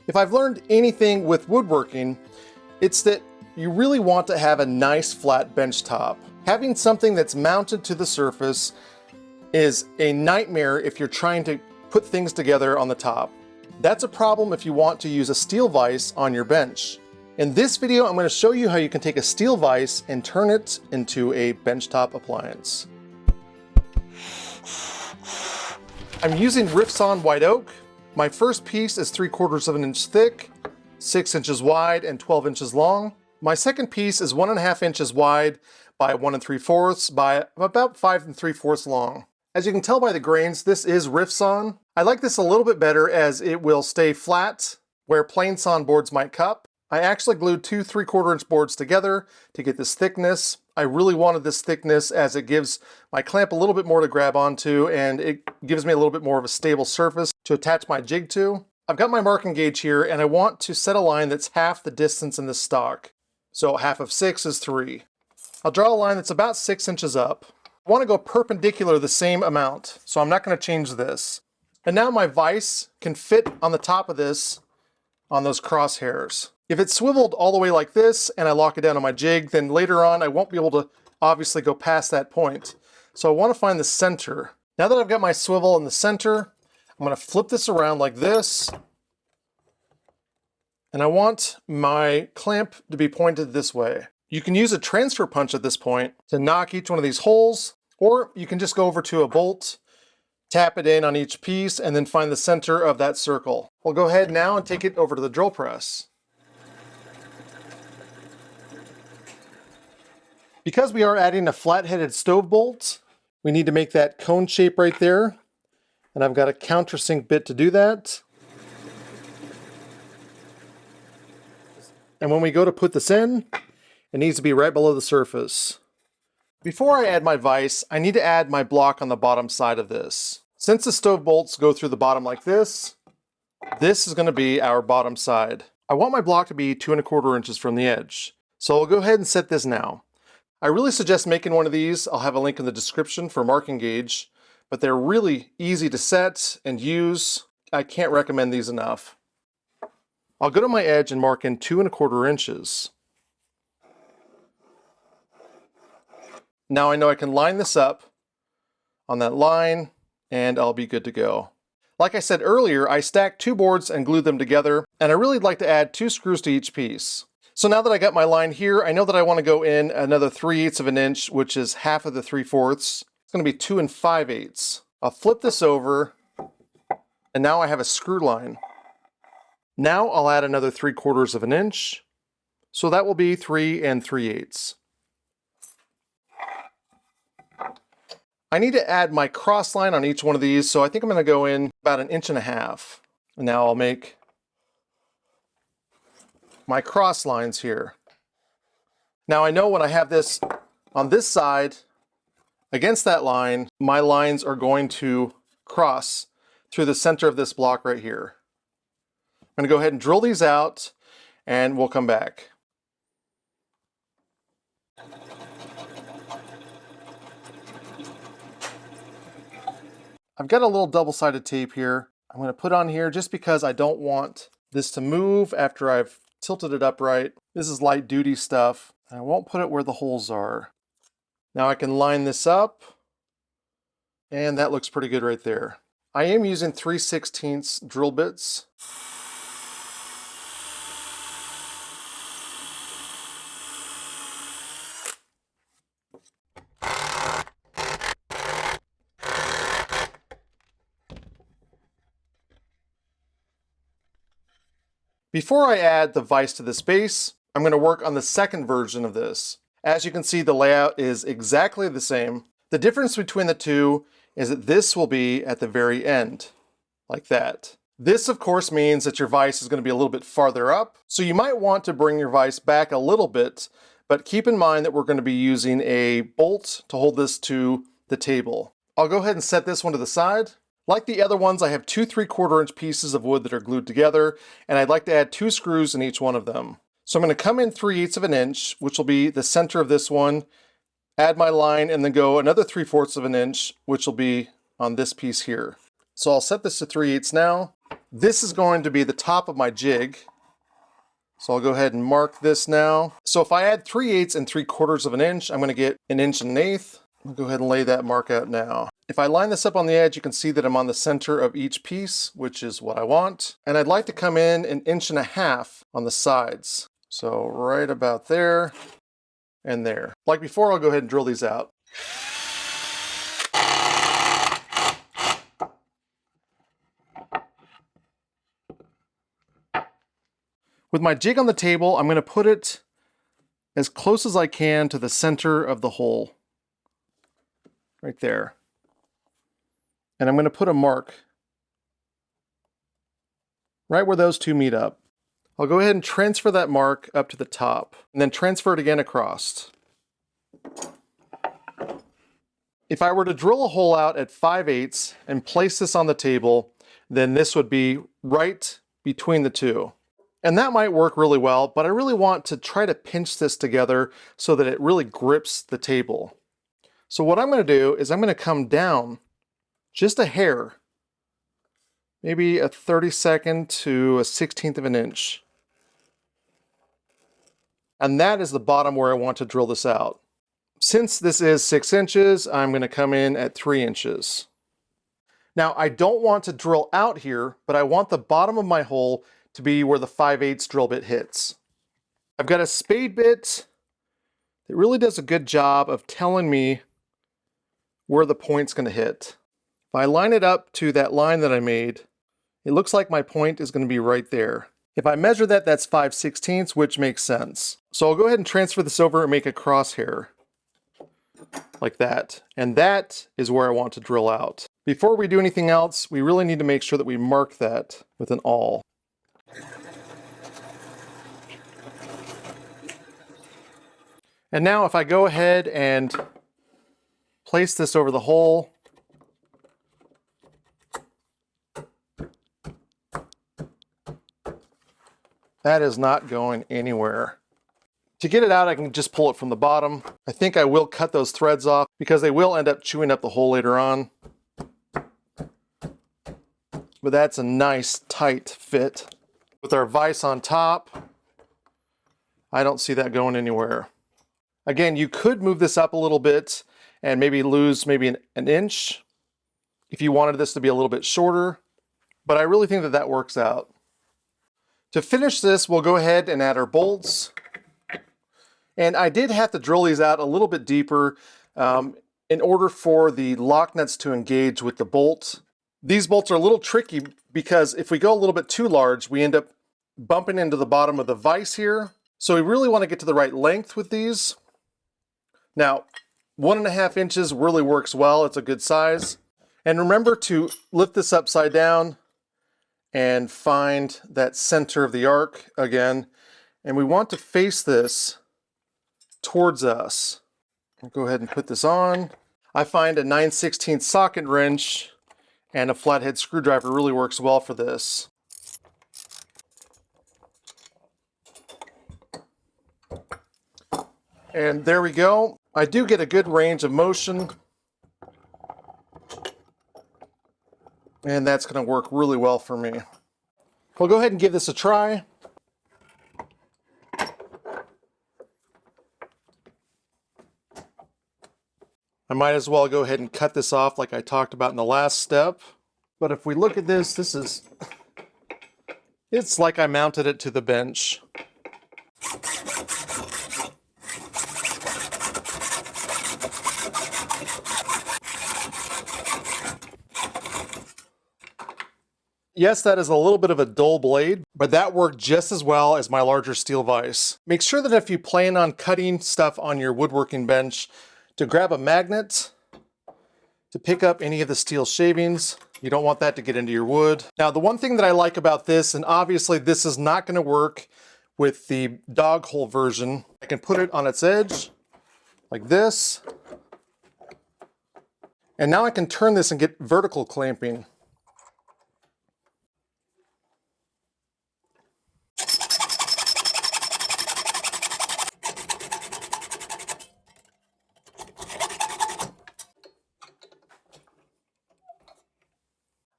If I've learned anything with woodworking, it's that you really want to have a nice flat bench top. Having something that's mounted to the surface is a nightmare if you're trying to put things together on the top. That's a problem if you want to use a steel vise on your bench. In this video, I'm going to show you how you can take a steel vise and turn it into a benchtop appliance. I'm using rift-sawn white oak. My first piece is 3/4 of an inch thick, 6 inches wide, and 12 inches long. My second piece is 1.5 inches wide by 1 3/4 by about 5 3/4 long. As you can tell by the grains, this is rift-sawn. I like this a little bit better as it will stay flat where plain sawn boards might cup. I actually glued 2 3/4 inch boards together to get this thickness. I really wanted this thickness as it gives my clamp a little bit more to grab onto, and it gives me a little bit more of a stable surface to attach my jig to. I've got my marking gauge here, and I want to set a line that's half the distance in the stock. So half of 6 is 3. I'll draw a line that's about 6 inches up. I want to go perpendicular the same amount, so I'm not going to change this. And now my vise can fit on the top of this on those crosshairs. If it's swiveled all the way like this and I lock it down on my jig, then later on I won't be able to obviously go past that point. So I want to find the center. Now that I've got my swivel in the center, I'm going to flip this around like this. And I want my clamp to be pointed this way. You can use a transfer punch at this point to knock each one of these holes, or you can just go over to a bolt, tap it in on each piece, and then find the center of that circle. We'll go ahead now and take it over to the drill press. Because we are adding a flat-headed stove bolt, we need to make that cone shape right there. And I've got a countersink bit to do that. And when we go to put this in, it needs to be right below the surface. Before I add my vise, I need to add my block on the bottom side of this. Since the stove bolts go through the bottom like this is going to be our bottom side. I want my block to be 2 1/4 inches from the edge. So I'll go ahead and set this now. I really suggest making one of these. I'll have a link in the description for marking gauge, but they're really easy to set and use. I can't recommend these enough. I'll go to my edge and mark in 2 1/4 inches. Now I know I can line this up on that line and I'll be good to go. Like I said earlier, I stacked 2 boards and glued them together, and I really like to add 2 screws to each piece. So now that I got my line here, I know that I want to go in another 3/8 of an inch, which is half of the 3/4. It's going to be 2 5/8. I'll flip this over, and now I have a screw line. Now I'll add another 3/4 of an inch, so that will be 3 3/8. I need to add my cross line on each one of these, so I think I'm going to go in about 1.5 inches. And now I'll make my cross lines here. Now I know when I have this on this side against that line, my lines are going to cross through the center of this block right here. I'm going to go ahead and drill these out and we'll come back. I've got a little double-sided tape here. I'm going to put on here just because I don't want this to move after I've tilted it upright. This is light duty stuff. I won't put it where the holes are. Now I can line this up, and that looks pretty good right there. I am using 3/16 drill bits. Before I add the vise to this base, I'm going to work on the second version of this. As you can see, the layout is exactly the same. The difference between the two is that this will be at the very end, like that. This, of course, means that your vise is going to be a little bit farther up, so you might want to bring your vise back a little bit, but keep in mind that we're going to be using a bolt to hold this to the table. I'll go ahead and set this one to the side. Like the other ones, I have 2 3/4 inch pieces of wood that are glued together, and I'd like to add 2 screws in each one of them. So I'm going to come in 3/8 of an inch, which will be the center of this one, add my line, and then go another 3/4 of an inch, which will be on this piece here. So I'll set this to 3/8 now. This is going to be the top of my jig. So I'll go ahead and mark this now. So if I add 3/8 and 3/4 of an inch, I'm going to get 1 1/8 inches. I'll go ahead and lay that mark out now. If I line this up on the edge, you can see that I'm on the center of each piece, which is what I want. And I'd like to come in 1.5 inches on the sides. So right about there and there. Like before, I'll go ahead and drill these out. With my jig on the table, I'm going to put it as close as I can to the center of the hole. Right there. And I'm going to put a mark right where those two meet up. I'll go ahead and transfer that mark up to the top, and then transfer it again across. If I were to drill a hole out at 5/8 and place this on the table, then this would be right between the two. And that might work really well, but I really want to try to pinch this together so that it really grips the table. So what I'm going to do is I'm going to come down just a hair, maybe a 32nd to a 1/16 of an inch. And that is the bottom where I want to drill this out. Since this is 6 inches, I'm going to come in at 3 inches. Now I don't want to drill out here, but I want the bottom of my hole to be where the 5/8 drill bit hits. I've got a spade bit that really does a good job of telling me where the point's going to hit. If I line it up to that line that I made, it looks like my point is going to be right there. If I measure that, that's 5/16, which makes sense. So I'll go ahead and transfer this over and make a crosshair like that. And that is where I want to drill out. Before we do anything else, we really need to make sure that we mark that with an awl. And now if I go ahead and place this over the hole, that is not going anywhere. To get it out, I can just pull it from the bottom. I think I will cut those threads off because they will end up chewing up the hole later on. But that's a nice tight fit. With our vise on top, I don't see that going anywhere. Again, you could move this up a little bit and maybe lose maybe an inch if you wanted this to be a little bit shorter, but I really think that that works out. To finish this, we'll go ahead and add our bolts. And I did have to drill these out a little bit deeper in order for the lock nuts to engage with the bolt. These bolts are a little tricky because if we go a little bit too large, we end up bumping into the bottom of the vise here. So we really want to get to the right length with these. Now, 1.5 inches really works well. It's a good size. And remember to lift this upside down and find that center of the arc again. And we want to face this towards us. I'll go ahead and put this on. I find a 9/16 socket wrench and a flathead screwdriver really works well for this. And there we go. I do get a good range of motion. And that's going to work really well for me. We'll go ahead and give this a try. I might as well go ahead and cut this off like I talked about in the last step. But if we look at this, it's like I mounted it to the bench. Yes, that is a little bit of a dull blade, but that worked just as well as my larger steel vise. Make sure that if you plan on cutting stuff on your woodworking bench, to grab a magnet to pick up any of the steel shavings. You don't want that to get into your wood. Now, the one thing that I like about this, and obviously this is not going to work with the dog hole version, I can put it on its edge like this. And now I can turn this and get vertical clamping.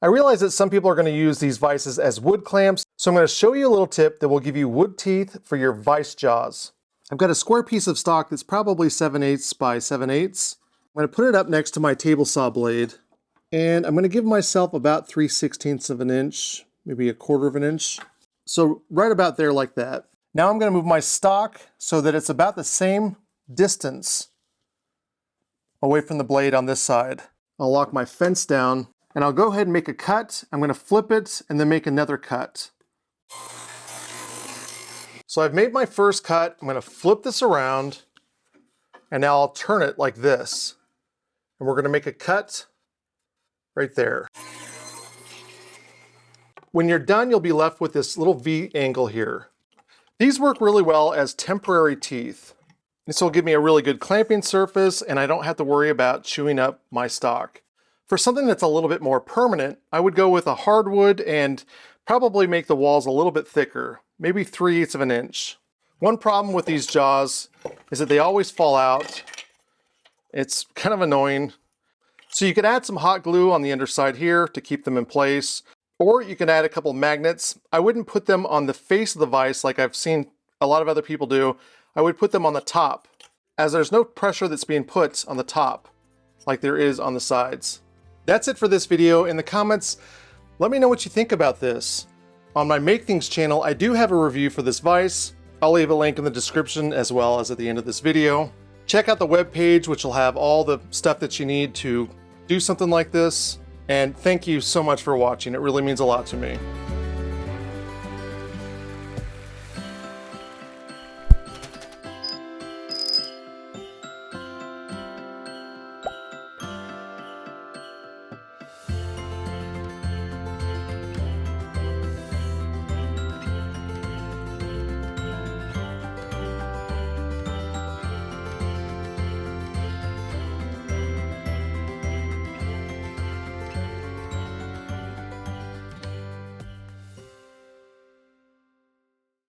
I realize that some people are going to use these vices as wood clamps, so I'm going to show you a little tip that will give you wood teeth for your vice jaws. I've got a square piece of stock that's probably 7/8 by 7/8. I'm going to put it up next to my table saw blade, and I'm going to give myself about 3/16 of an inch, maybe 1/4 of an inch. So right about there like that. Now I'm going to move my stock so that it's about the same distance away from the blade on this side. I'll lock my fence down, and I'll go ahead and make a cut. I'm going to flip it and then make another cut. So I've made my first cut. I'm going to flip this around, and now I'll turn it like this. And we're going to make a cut right there. When you're done, you'll be left with this little V angle here. These work really well as temporary teeth. This will give me a really good clamping surface, and I don't have to worry about chewing up my stock. For something that's a little bit more permanent, I would go with a hardwood and probably make the walls a little bit thicker, maybe 3/8 of an inch. One problem with these jaws is that they always fall out. It's kind of annoying. So you could add some hot glue on the underside here to keep them in place, or you can add a couple magnets. I wouldn't put them on the face of the vise like I've seen a lot of other people do. I would put them on the top, as there's no pressure that's being put on the top like there is on the sides. That's it for this video. In the comments, let me know what you think about this. On my Make Things channel, I do have a review for this vise. I'll leave a link in the description as well as at the end of this video. Check out the webpage, which will have all the stuff that you need to do something like this. And thank you so much for watching. It really means a lot to me.